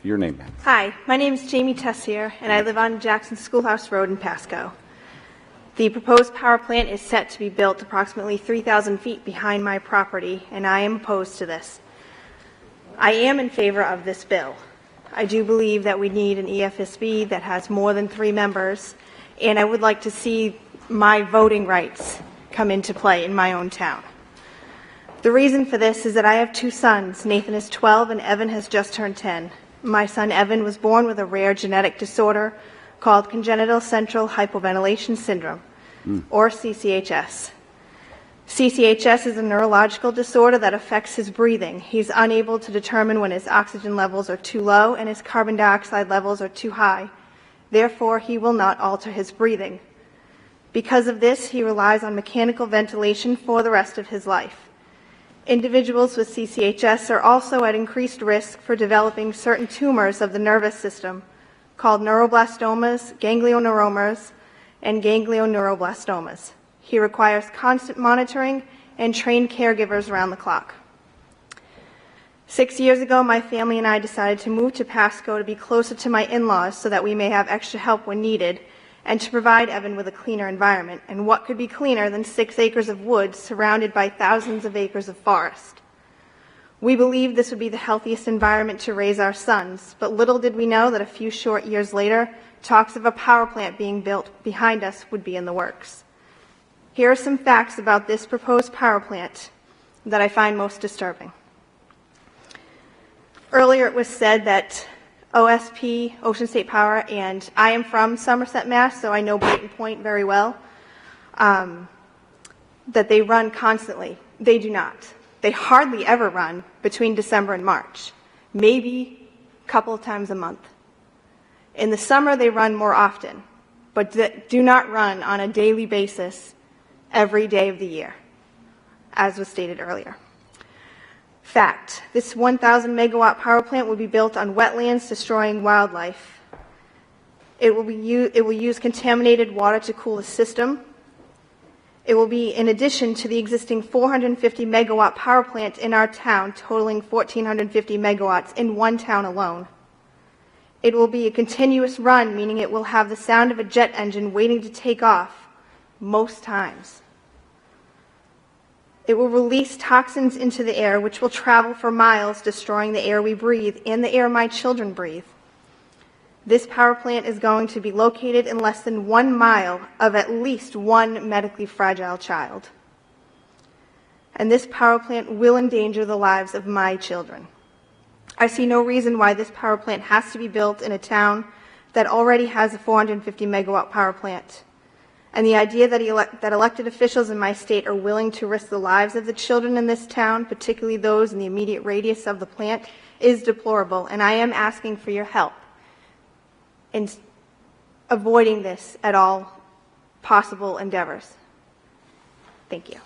Your name, ma'am. Hi, my name is Jamie Tessier, and I live on Jackson Schoolhouse Road in Pasco. The proposed power plant is set to be built approximately 3,000 feet behind my property, and I am opposed to this. I am in favor of this bill. I do believe that we need an EFSB that has more than 3 members, and I would like to see my voting rights come into play in my own town. The reason for this is that I have 2 sons. Nathan is 12 and Evan has just turned 10. My son Evan was born with a rare genetic disorder called congenital central hypoventilation syndrome, or CCHS. CCHS is a neurological disorder that affects his breathing. He's unable to determine when his oxygen levels are too low and his carbon dioxide levels are too high. Therefore, he will not alter his breathing. Because of this, he relies on mechanical ventilation for the rest of his life. Individuals with CCHS are also at increased risk for developing certain tumors of the nervous system called neuroblastomas, ganglioneuromas, and ganglioneuroblastomas. He requires constant monitoring and trained caregivers around the clock. 6 years ago, my family and I decided to move to Pasco to be closer to my in-laws so that we may have extra help when needed and to provide Evan with a cleaner environment. And what could be cleaner than 6 acres of woods surrounded by thousands of acres of forest? We believed this would be the healthiest environment to raise our sons, but little did we know that a few short years later, talks of a power plant being built behind us would be in the works. Here are some facts about this proposed power plant that I find most disturbing. Earlier it was said that OSP, Ocean State Power, and I am from Somerset, Mass., so I know Brayton Point very well, that they run constantly. They do not. They hardly ever run between December and March, maybe a couple of times a month. In the summer, they run more often, but do not run on a daily basis every day of the year, as was stated earlier. Fact, this 1,000 megawatt power plant will be built on wetlands, destroying wildlife. It will use contaminated water to cool the system. It will be in addition to the existing 450 megawatt power plant in our town, totaling 1,450 megawatts in one town alone. It will be a continuous run, meaning it will have the sound of a jet engine waiting to take off most times. It will release toxins into the air, which will travel for miles, destroying the air we breathe and the air my children breathe. This power plant is going to be located in less than 1 mile of at least one medically fragile child. And this power plant will endanger the lives of my children. I see no reason why this power plant has to be built in a town that already has a 450 megawatt power plant. And the idea that elected officials in my state are willing to risk the lives of the children in this town, particularly those in the immediate radius of the plant, is deplorable. And I am asking for your help in avoiding this at all possible endeavors. Thank you.